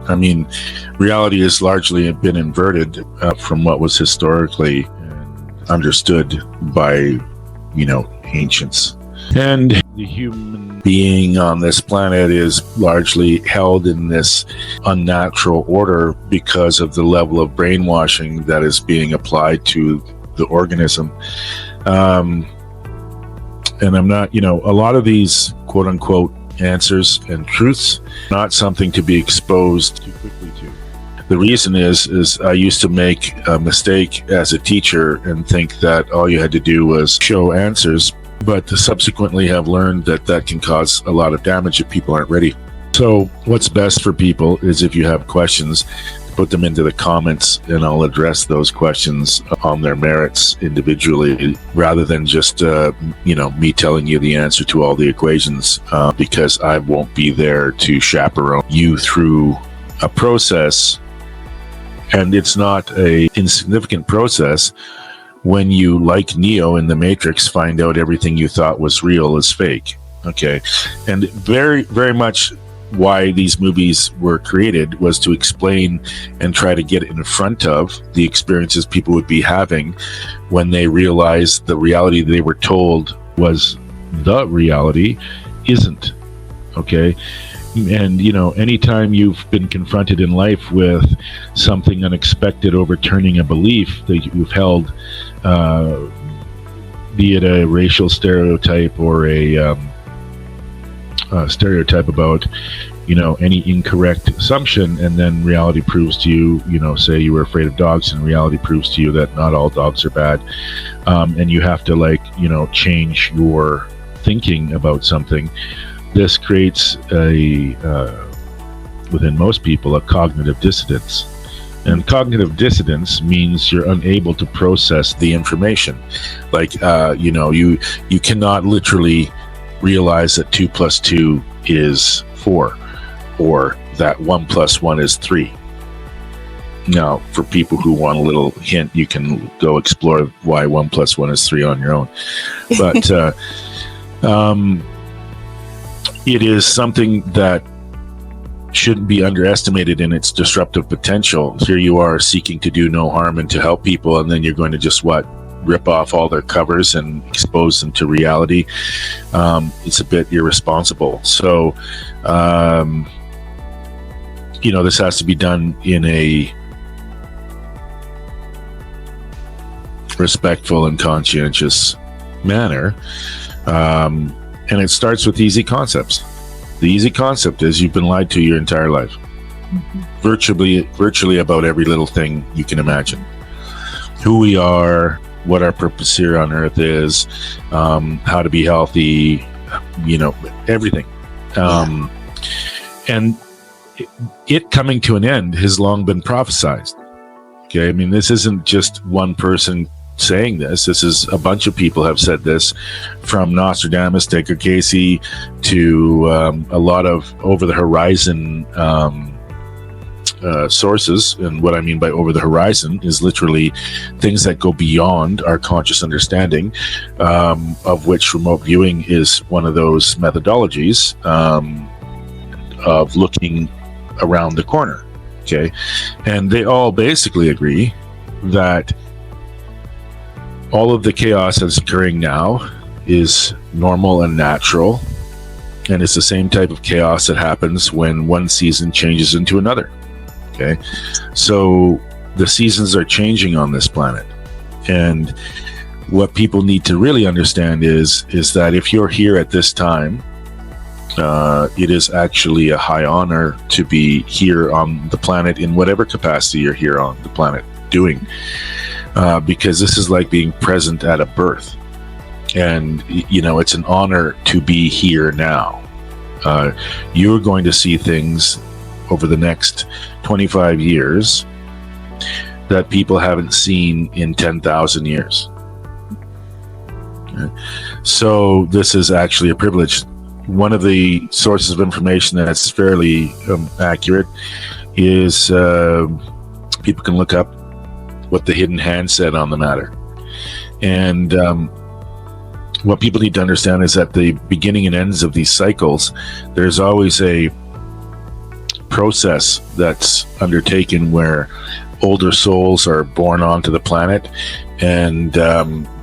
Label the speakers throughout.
Speaker 1: I mean, reality has largely been inverted from what was historically understood by, ancients. And the human being on this planet is largely held in this unnatural order because of the level of brainwashing that is being applied to the organism. And I'm not, a lot of these quote unquote answers and truths, not something to be exposed too quickly to. The reason is I used to make a mistake as a teacher and think that all you had to do was show answers, but to subsequently have learned that can cause a lot of damage if people aren't ready. So what's best for people is if you have questions, put them into the comments and I'll address those questions on their merits individually, rather than just, me telling you the answer to all the equations, because I won't be there to chaperone you through a process. And it's not a insignificant process when you, like Neo in the Matrix, find out everything you thought was real is fake. Okay. And very, very much why these movies were created was to explain and try to get in front of the experiences people would be having when they realized the reality they were told was the reality isn't. Okay. And, anytime you've been confronted in life with something unexpected overturning a belief that you've held, be it a racial stereotype or a stereotype about, any incorrect assumption, and then reality proves to you, say you were afraid of dogs, and reality proves to you that not all dogs are bad, and you have to change your thinking about something. This creates within most people, a cognitive dissonance. And cognitive dissonance means you're unable to process the information. You cannot literally realize that 2 + 2 is 4, or that 1 + 1 is 3. Now, for people who want a little hint, you can go explore why 1 + 1 is 3 on your own. But it is something that shouldn't be underestimated in its disruptive potential. Here you are seeking to do no harm and to help people, and then you're going to just rip off all their covers and expose them to reality. It's a bit irresponsible. So, this has to be done in a respectful and conscientious manner. And it starts with easy concepts. The easy concept is you've been lied to your entire life. Mm-hmm. Virtually about every little thing you can imagine. Who we are, what our purpose here on earth is, how to be healthy, everything. And it coming to an end has long been prophesized. Okay, I mean, this isn't just one person saying this. This is a bunch of people have said this, from Nostradamus, Edgar Cayce, to a lot of over-the-horizon sources. And what I mean by over-the-horizon is literally things that go beyond our conscious understanding, of which remote viewing is one of those methodologies of looking around the corner. Okay, and they all basically agree that all of the chaos that's occurring now is normal and natural, and it's the same type of chaos that happens when one season changes into another. Okay, so the seasons are changing on this planet, and what people need to really understand is that if you're here at this time, it is actually a high honor to be here on the planet in whatever capacity you're here on the planet doing. Because this is like being present at a birth, and it's an honor to be here now. You're going to see things over the next 25 years that people haven't seen in 10,000 years. Okay. So this is actually a privilege. One of the sources of information that's fairly accurate is people can look up what the hidden hand said on the matter. And what people need to understand is at the beginning and ends of these cycles, there's always a process that's undertaken where older souls are born onto the planet, and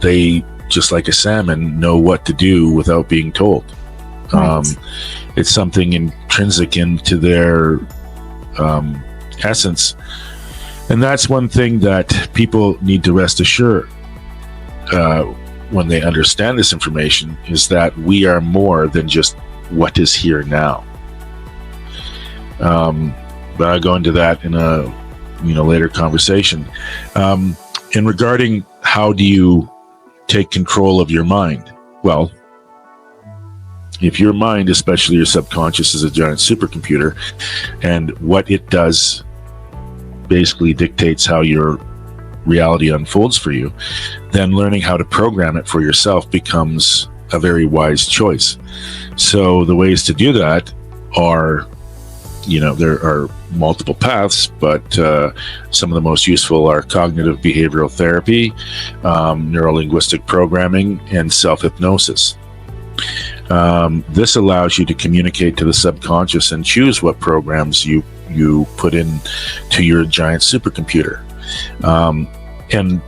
Speaker 1: they, just like a salmon, know what to do without being told.
Speaker 2: Right.
Speaker 1: It's something intrinsic into their essence. And that's one thing that people need to rest assured when they understand this information, is that we are more than just what is here now. But I'll go into that in a later conversation. And regarding how do you take control of your mind? Well, if your mind, especially your subconscious, is a giant supercomputer, and what it does basically dictates how your reality unfolds for you, then learning how to program it for yourself becomes a very wise choice. So the ways to do that are, there are multiple paths, but some of the most useful are cognitive behavioral therapy, neuro-linguistic programming, and self-hypnosis. This allows you to communicate to the subconscious and choose what programs you put in to your giant supercomputer. And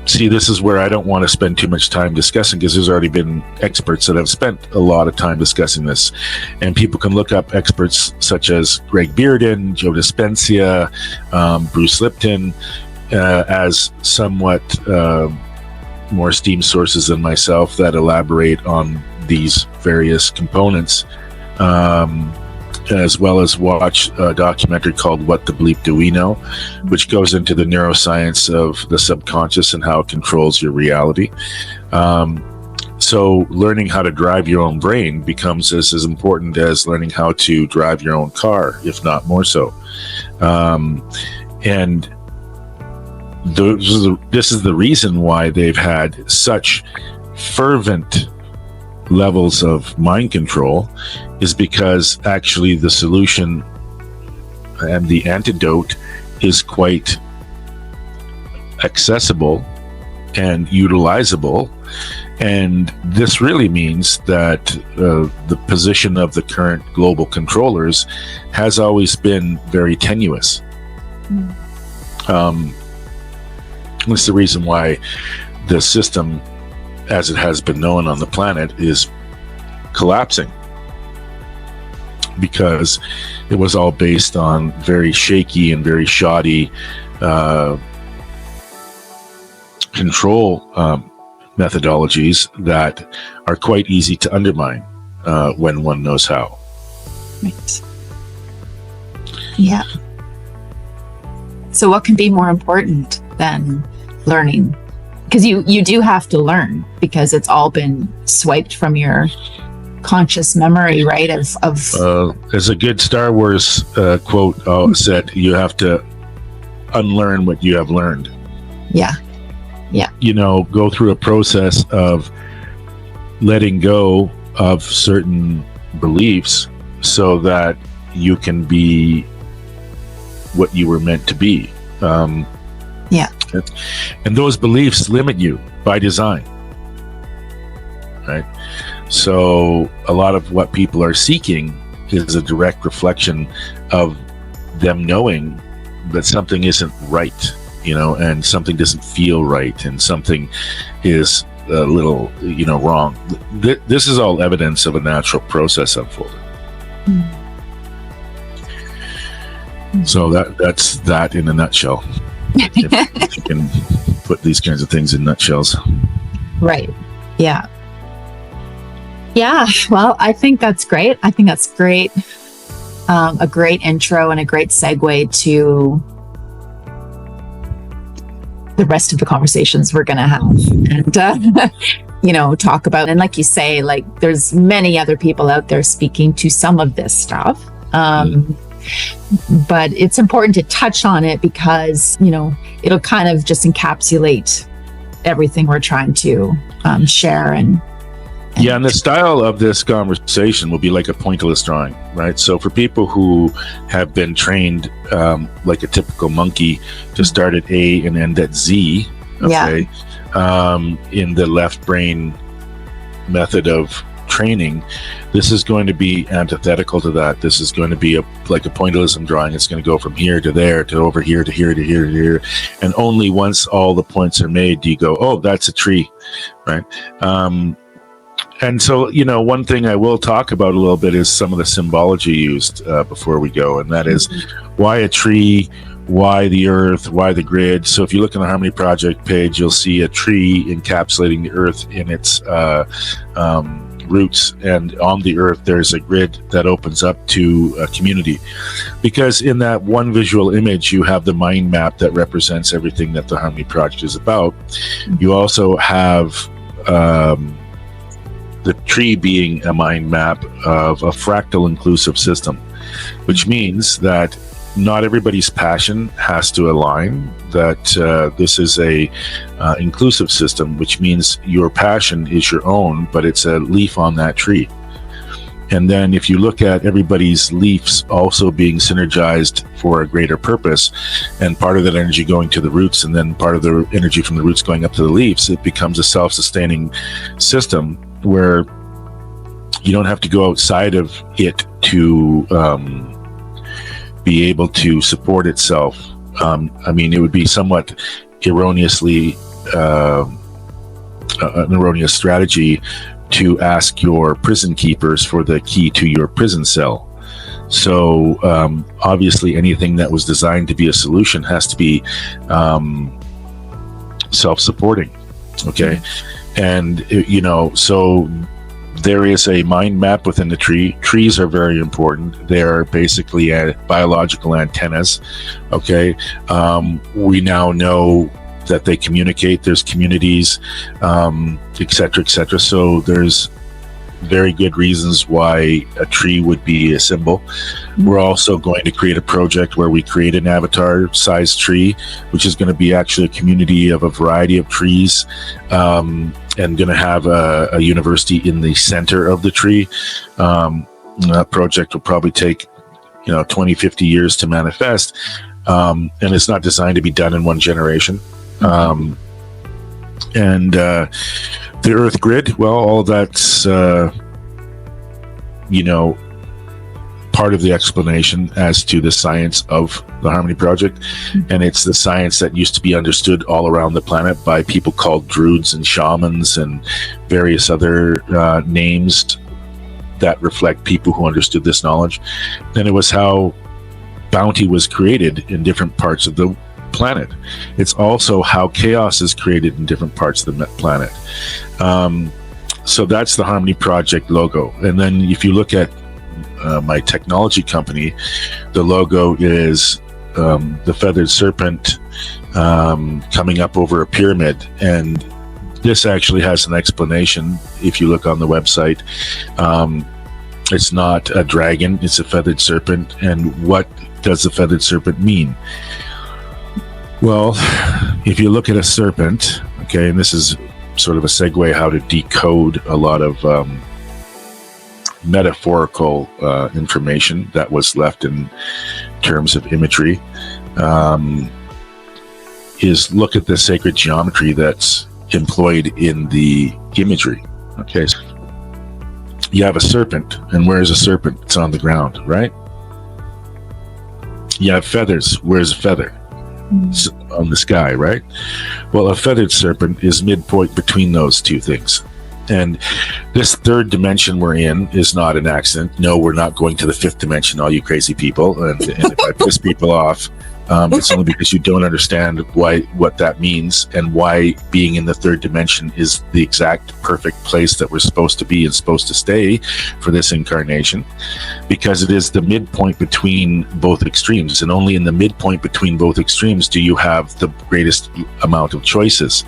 Speaker 1: see, this is where I don't want to spend too much time discussing, because there's already been experts that have spent a lot of time discussing this. And people can look up experts such as Greg Bearden, Joe Dispenza, Bruce Lipton, as somewhat more esteemed sources than myself that elaborate on these various components, as well as watch a documentary called What the Bleep Do We Know, which goes into the neuroscience of the subconscious and how it controls your reality. So learning how to drive your own brain becomes as important as learning how to drive your own car, if not more so. And this is the reason why they've had such fervent levels of mind control, is because actually the solution and the antidote is quite accessible and utilizable. And this really means that the position of the current global controllers has always been very tenuous. That's the reason why the system, as it has been known on the planet, is collapsing, because it was all based on very shaky and very shoddy control methodologies that are quite easy to undermine when one knows how.
Speaker 2: Right. Yeah. So what can be more important than learning? Because you do have to learn, because it's all been swiped from your conscious memory, right?
Speaker 1: As a good Star Wars quote said, you have to unlearn what you have learned.
Speaker 2: Yeah.
Speaker 1: Go through a process of letting go of certain beliefs so that you can be what you were meant to be. And those beliefs limit you by design, right? So a lot of what people are seeking is a direct reflection of them knowing that something isn't right, and something doesn't feel right, and something is a little, wrong. This is all evidence of a natural process unfolding. So that's that in a nutshell. If you can put these kinds of things in nutshells.
Speaker 2: Right. Yeah. Well, I think that's great. A great intro and a great segue to the rest of the conversations we're going to have, and talk about. And like you say, like, there's many other people out there speaking to some of this stuff. But it's important to touch on it because, it'll kind of just encapsulate everything we're trying to share. And
Speaker 1: the style of this conversation will be like a pointillist drawing, right? So for people who have been trained like a typical monkey to start at A and end at Z, okay, in the left brain method of training, this is going to be antithetical to that. This is going to be like a pointillism drawing. It's going to go from here to there to over here to here to here to here. And only once all the points are made do you go, oh, that's a tree, right? And so, one thing I will talk about a little bit is some of the symbology used before we go, and that is why a tree, why the earth, why the grid. So if you look on the Harmony Project page, you'll see a tree encapsulating the earth in its roots, and on the earth there's a grid that opens up to a community, because in that one visual image you have the mind map that represents everything that the Harmony Project is about. You also have the tree being a mind map of a fractal inclusive system, which means that not everybody's passion has to align, that this is a inclusive system, which means your passion is your own, but it's a leaf on that tree. And then if you look at everybody's leaves also being synergized for a greater purpose, and part of that energy going to the roots, and then part of the energy from the roots going up to the leaves, it becomes a self-sustaining system where you don't have to go outside of it to be able to support itself. It would be somewhat erroneously an erroneous strategy to ask your prison keepers for the key to your prison cell. So obviously anything that was designed to be a solution has to be self-supporting. Okay. And so there is a mind map within the tree. Trees are very important. They're basically biological antennas. Okay. We now know that they communicate. There's communities, et cetera, et cetera. So there's very good reasons why a tree would be a symbol. We're also going to create a project where we create an avatar-sized tree, which is going to be actually a community of a variety of trees, and going to have a university in the center of the tree. That project will probably take 20, 50 years to manifest, and it's not designed to be done in one generation. The Earth grid, well, all that's, part of the explanation as to the science of the Harmony Project. And it's the science that used to be understood all around the planet by people called druids and shamans and various other names that reflect people who understood this knowledge. And it was how bounty was created in different parts of the planet. It's also how chaos is created in different parts of the planet. So that's the Harmony Project logo. And then if you look at my technology company, the logo is the Feathered Serpent coming up over a pyramid. And this actually has an explanation if you look on the website. It's not a dragon, it's a feathered serpent. And what does the feathered serpent mean? Well, if you look at a serpent, okay, and this is sort of a segue how to decode a lot of metaphorical information that was left in terms of imagery, is look at the sacred geometry that's employed in the imagery. Okay, so you have a serpent, and where's a serpent? It's on the ground, right? You have feathers. Where's a feather? On the sky, right? Well, a feathered serpent is midpoint between those two things. And this third dimension we're in is not an accident. No, we're not going to the fifth dimension, all you crazy people. And if I piss people off, it's only because you don't understand what that means, and why being in the third dimension is the exact perfect place that we're supposed to be and supposed to stay for this incarnation, because it is the midpoint between both extremes, and only in the midpoint between both extremes do you have the greatest amount of choices.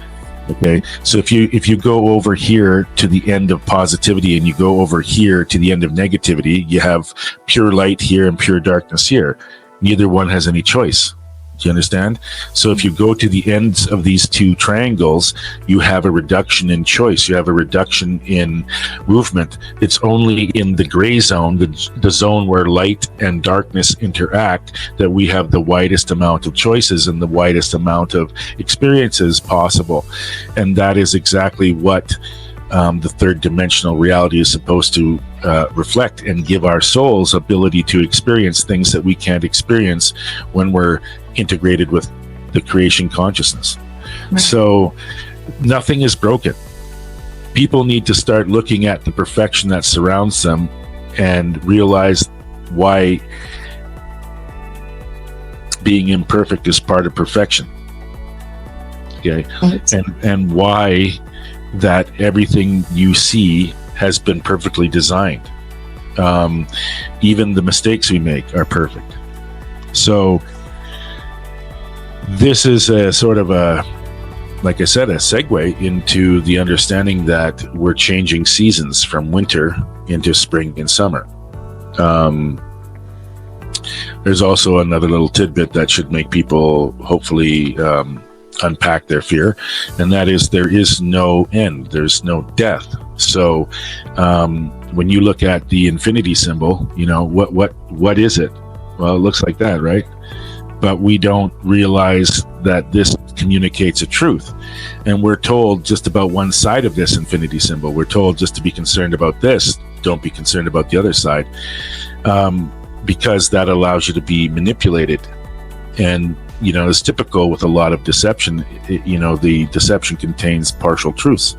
Speaker 1: Okay, so if you go over here to the end of positivity and you go over here to the end of negativity, you have pure light here and pure darkness here. Neither one has any choice. Do you understand? So if you go to the ends of these two triangles, you have a reduction in choice. You have a reduction in movement. It's only in the gray zone, the zone where light and darkness interact, that we have the widest amount of choices and the widest amount of experiences possible. And that is exactly what the third dimensional reality is supposed to reflect and give our souls ability to experience things that we can't experience when we're integrated with the creation consciousness. Right. So nothing is broken. People need to start looking at the perfection that surrounds them and realize why being imperfect is part of perfection. Okay. Right. And why that everything you see has been perfectly designed. Even the mistakes we make are perfect. So this is a sort of a, like I said, a segue into the understanding that we're changing seasons from winter into spring and summer. There's also another little tidbit that should make people hopefully unpack their fear, and that is there is no end, there's no death. So when you look at the infinity symbol, you know, what is it? Well, it looks like that, right? But we don't realize that this communicates a truth, and we're told just about one side of this infinity symbol. We're told just to be concerned about this, don't be concerned about the other side, because that allows you to be manipulated. And you know, it's typical with a lot of deception. You know, the deception contains partial truths.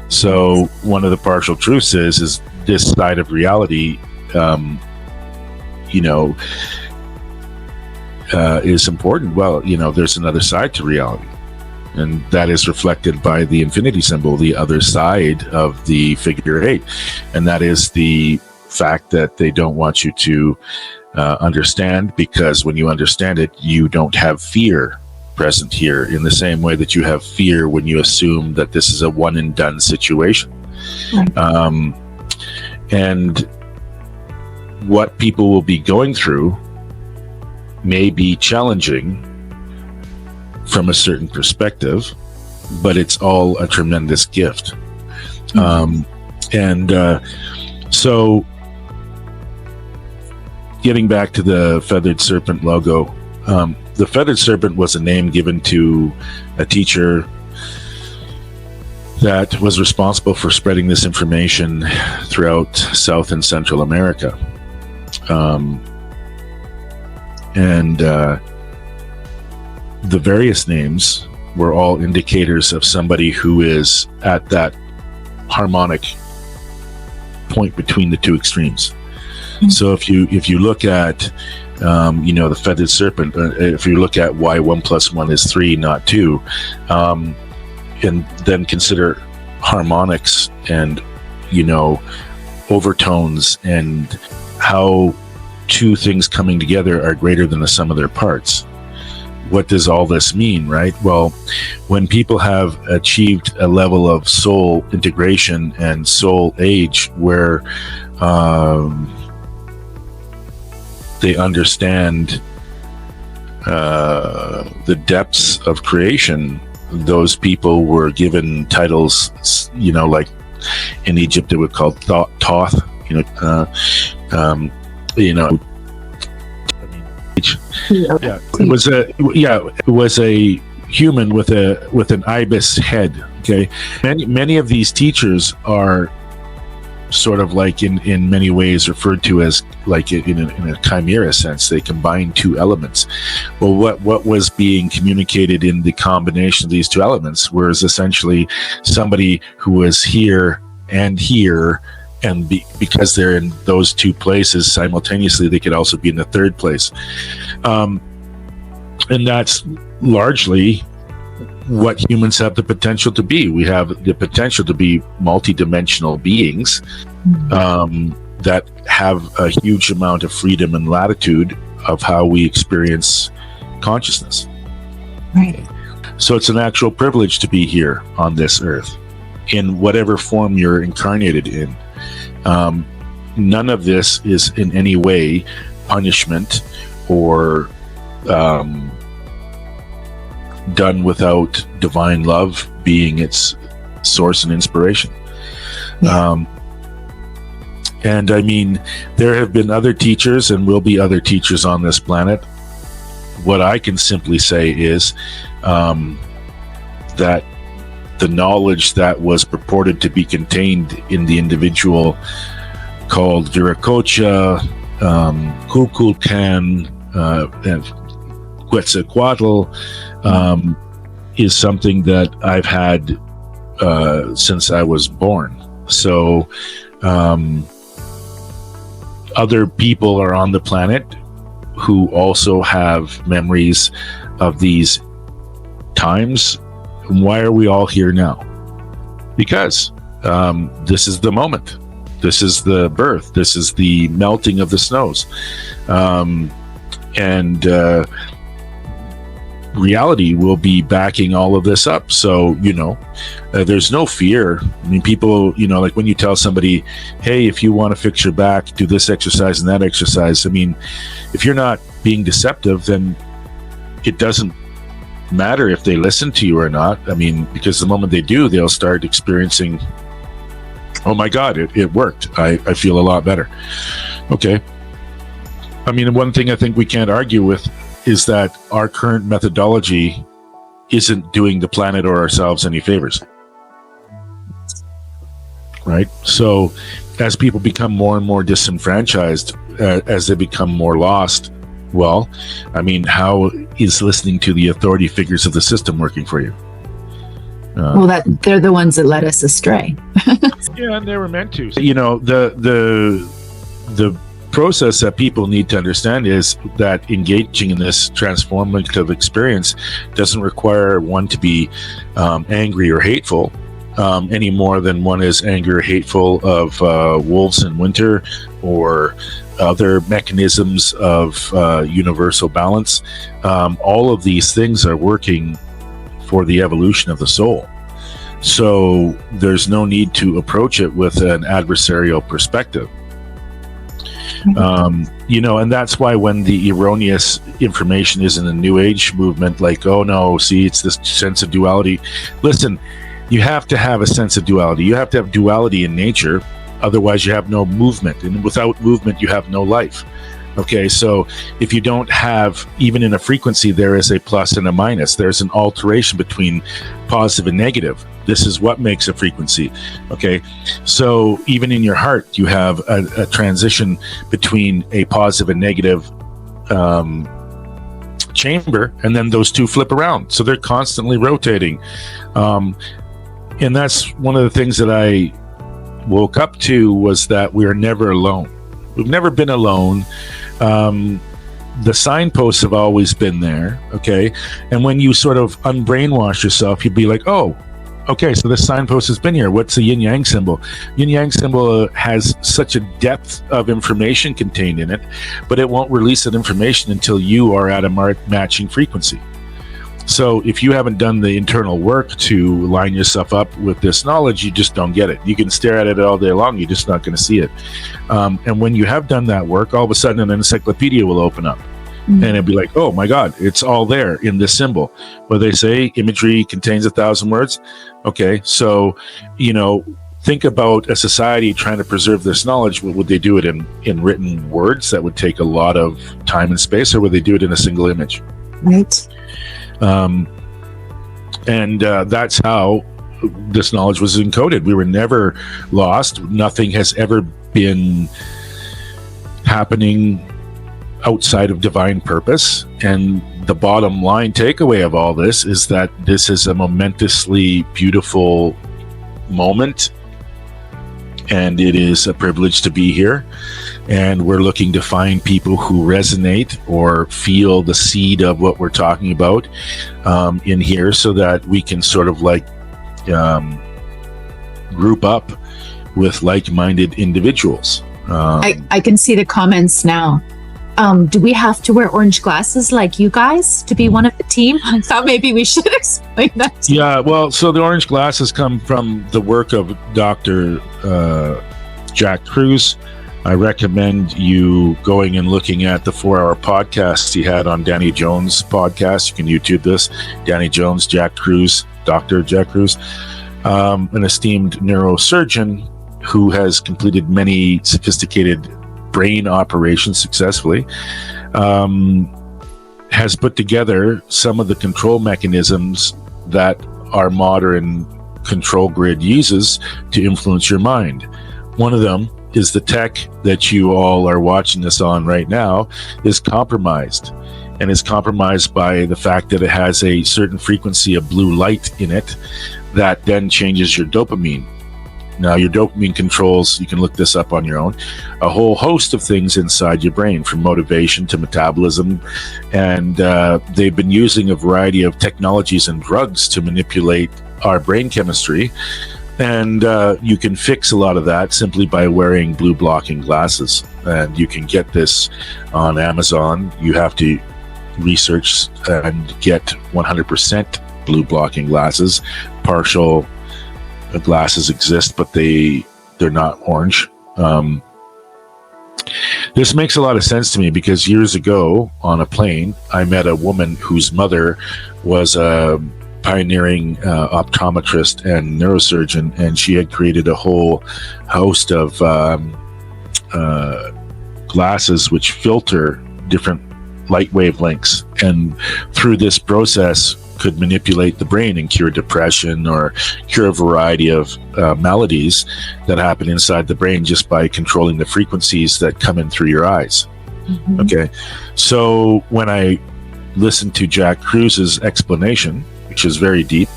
Speaker 1: So one of the partial truths is this side of reality, you know, is important. Well, you know, there's another side to reality, and that is reflected by the infinity symbol, the other side of the figure 8, and that is the fact that they don't want you to understand, because when you understand it, you don't have fear present here in the same way that you have fear when you assume that this is a one and done situation. Right. And what people will be going through may be challenging from a certain perspective, but it's all a tremendous gift. So getting back to the Feathered Serpent logo, the Feathered Serpent was a name given to a teacher that was responsible for spreading this information throughout South and Central America. The various names were all indicators of somebody who is at that harmonic point between the two extremes. So if you look at you know, the Feathered Serpent, if you look at why 1 + 1 is 3, not 2, and then consider harmonics and, you know, overtones and how two things coming together are greater than the sum of their parts. What does all this mean, right? Well, when people have achieved a level of soul integration and soul age where they understand the depths of creation, those people were given titles, you know, like in Egypt it would call Thoth, you know, it was a human with an ibis head. Okay, many of these teachers are sort of like in many ways referred to as like in a chimera sense. They combine two elements. Well, what was being communicated in the combination of these two elements was essentially somebody who was here and here, and because they're in those two places simultaneously, they could also be in the third place. And that's largely what humans have the potential to be. We have the potential to be multidimensional beings that have a huge amount of freedom and latitude of how we experience consciousness.
Speaker 2: Right.
Speaker 1: So it's an actual privilege to be here on this earth, in whatever form you're incarnated in. None of this is in any way punishment or done without divine love being its source and inspiration. Yeah. And I mean, there have been other teachers and will be other teachers on this planet. What I can simply say is that the knowledge that was purported to be contained in the individual called Viracocha, Kukulkan, and Quetzalcoatl, is something that I've had since I was born. So other people are on the planet who also have memories of these times. Why are we all here now? Because this is the moment. This is the birth. This is the melting of the snows. And reality will be backing all of this up. So, there's no fear. I mean, people, like when you tell somebody, hey, if you want to fix your back, do this exercise and that exercise. I mean, if you're not being deceptive, then it doesn't matter if they listen to you or not. I mean, because the moment they do, they'll start experiencing, oh my God, it worked. I feel a lot better. Okay. I mean, one thing I think we can't argue with is that our current methodology isn't doing the planet or ourselves any favors. Right? So as people become more and more disenfranchised, as they become more lost, well, I mean, how is listening to the authority figures of the system working for you?
Speaker 2: Well, they're the ones that led us astray.
Speaker 1: Yeah, and they were meant to. The process that people need to understand is that engaging in this transformative experience doesn't require one to be angry or hateful any more than one is angry or hateful of wolves in winter or other mechanisms of universal balance. All of these things are working for the evolution of the soul. So there's no need to approach it with an adversarial perspective. And that's why when the erroneous information is in the New Age movement, like, oh no, see, it's this sense of duality. Listen, you have to have a sense of duality. You have to have duality in nature. Otherwise, you have no movement. And without movement, you have no life. Okay, so if you don't have, even in a frequency, there is a plus and a minus. There's an alteration between positive and negative. This is what makes a frequency. Okay, so even in your heart, you have a transition between a positive and negative chamber, and then those two flip around. So they're constantly rotating. And that's one of the things that I woke up to, was that we are never alone. We've never been alone. The signposts have always been there, okay? And when you sort of unbrainwash yourself, you'd be like, oh, okay, so this signpost has been here. What's the yin-yang symbol? Yin-yang symbol has such a depth of information contained in it, but it won't release that information until you are at a matching frequency. So if you haven't done the internal work to line yourself up with this knowledge, you just don't get it. You can stare at it all day long, you're just not going to see it. And when you have done that work, all of a sudden an encyclopedia will open up. And it'll be like, oh my God, it's all there in this symbol. Well, they say imagery contains 1,000 words. Okay, so, think about a society trying to preserve this knowledge. Would they do it in written words that would take a lot of time and space, or would they do it in a single image?
Speaker 2: Right.
Speaker 1: And that's how this knowledge was encoded. We were never lost. Nothing has ever been happening outside of divine purpose. And the bottom line takeaway of all this is that this is a momentously beautiful moment, and it is a privilege to be here. And we're looking to find people who resonate or feel the seed of what we're talking about in here, so that we can sort of like group up with like-minded individuals.
Speaker 2: I can see the comments now. Do we have to wear orange glasses like you guys to be one of the team? I thought maybe we should explain that.
Speaker 1: Yeah, well, so the orange glasses come from the work of Dr. Jack Cruz. I recommend you going and looking at the 4-hour podcast he had on Danny Jones' podcast. You can YouTube this. Danny Jones, Jack Cruz, Dr. Jack Cruz, an esteemed neurosurgeon who has completed many sophisticated brain operations successfully, has put together some of the control mechanisms that our modern control grid uses to influence your mind. One of them is the tech that you all are watching this on right now is compromised. And it's compromised by the fact that it has a certain frequency of blue light in it that then changes your dopamine. Now, your dopamine controls, you can look this up on your own, a whole host of things inside your brain, from motivation to metabolism. And they've been using a variety of technologies and drugs to manipulate our brain chemistry. And you can fix a lot of that simply by wearing blue blocking glasses. And you can get this on Amazon. You have to research and get 100% blue blocking glasses. Partial glasses exist, but they're not orange. This makes a lot of sense to me because years ago on a plane, I met a woman whose mother was a pioneering optometrist and neurosurgeon, and she had created a whole host of glasses which filter different light wavelengths, and through this process could manipulate the brain and cure depression or cure a variety of maladies that happen inside the brain just by controlling the frequencies that come in through your eyes. Mm-hmm. Okay, so when I listened to Jack Kruz's explanation, which is very deep,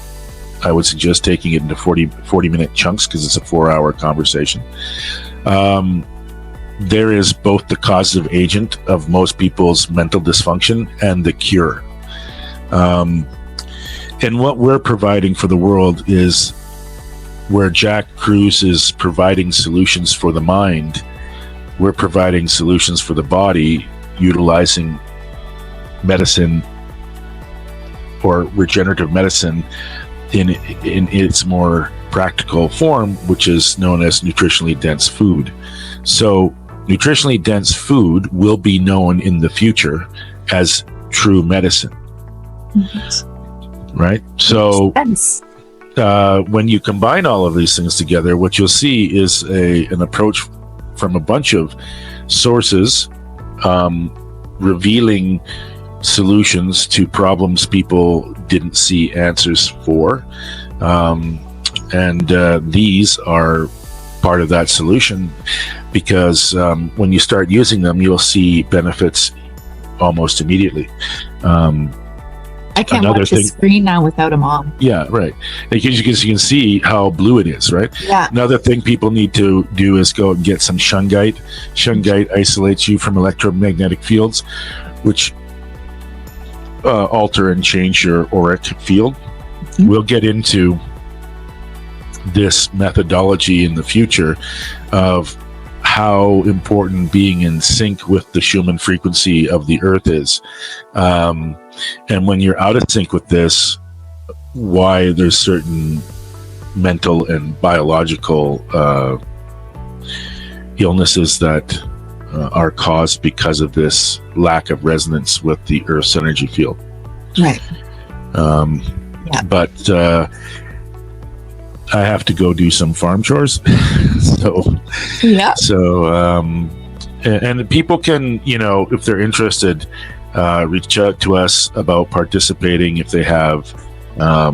Speaker 1: I would suggest taking it into 40-minute chunks because it's a 4-hour conversation. There is both the causative agent of most people's mental dysfunction and the cure. And what we're providing for the world is where Jack Kruz is providing solutions for the mind, we're providing solutions for the body, utilizing medicine or regenerative medicine in its more practical form, which is known as nutritionally dense food. So nutritionally dense food will be known in the future as true medicine. Mm-hmm. Right? So when you combine all of these things together, what you'll see is an approach from a bunch of sources revealing solutions to problems people didn't see answers for. And these are part of that solution because when you start using them, you'll see benefits almost immediately.
Speaker 2: I can't watch the screen now without them on.
Speaker 1: Yeah, right. Because you can see how blue it is, right?
Speaker 2: Yeah.
Speaker 1: Another thing people need to do is go and get some shungite. Shungite isolates you from electromagnetic fields, which alter and change your auric field. Mm-hmm. We'll get into this methodology in the future of how important being in sync with the Schumann frequency of the earth is. And when you're out of sync with this, why there's certain mental and biological illnesses that are caused because of this lack of resonance with the earth's energy field.
Speaker 2: Right.
Speaker 1: Yeah. But I have to go do some farm chores. And people can, if they're interested, reach out to us about participating if they have, a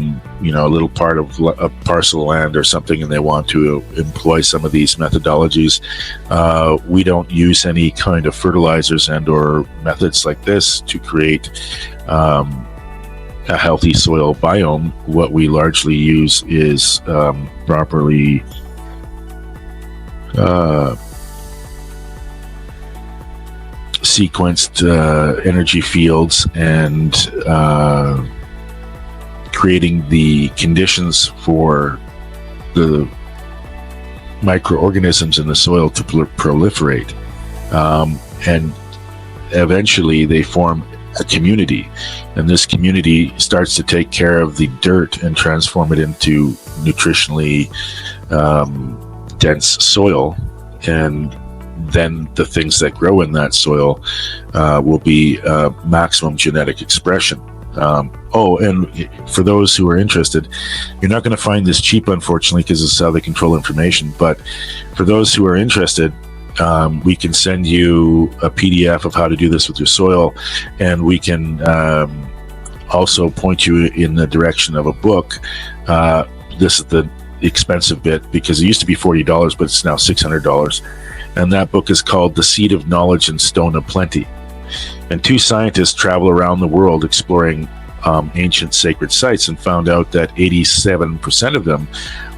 Speaker 1: little part of a parcel of land or something and they want to employ some of these methodologies. We don't use any kind of fertilizers and or methods like this to create a healthy soil biome. What we largely use is properly sequenced energy fields and creating the conditions for the microorganisms in the soil to proliferate, and eventually they form a community, and this community starts to take care of the dirt and transform it into nutritionally dense soil, and then the things that grow in that soil will be maximum genetic expression. And for those who are interested, you're not going to find this cheap, unfortunately, because it's how they control information. But for those who are interested, we can send you a PDF of how to do this with your soil, and we can also point you in the direction of a book. this is the expensive bit, because it used to be $40, but it's now $600. And that book is called The Seed of Knowledge and Stone of Plenty. And two scientists travel around the world exploring ancient sacred sites and found out that 87% of them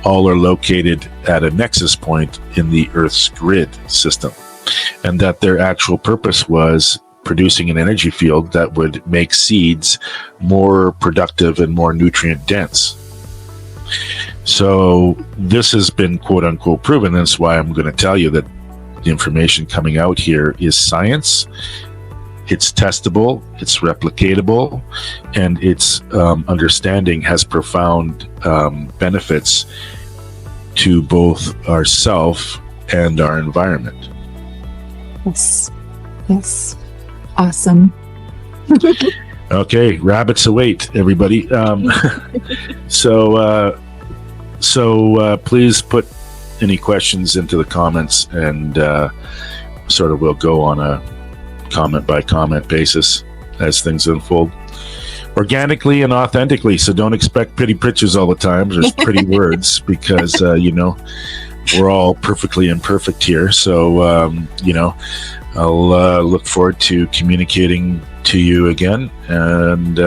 Speaker 1: all are located at a nexus point in the Earth's grid system, and that their actual purpose was producing an energy field that would make seeds more productive and more nutrient dense. So this has been quote unquote proven. That's why I'm going to tell you that the information coming out here is science. It's testable, it's replicatable, and its understanding has profound benefits to both ourself and our environment.
Speaker 2: Yes. Awesome.
Speaker 1: Okay, rabbits await, everybody. So please put any questions into the comments, and sort of we'll go on a comment by comment basis as things unfold organically and authentically. So don't expect pretty pictures all the time. There's pretty words, because we're all perfectly imperfect here. So I'll look forward to communicating to you again, and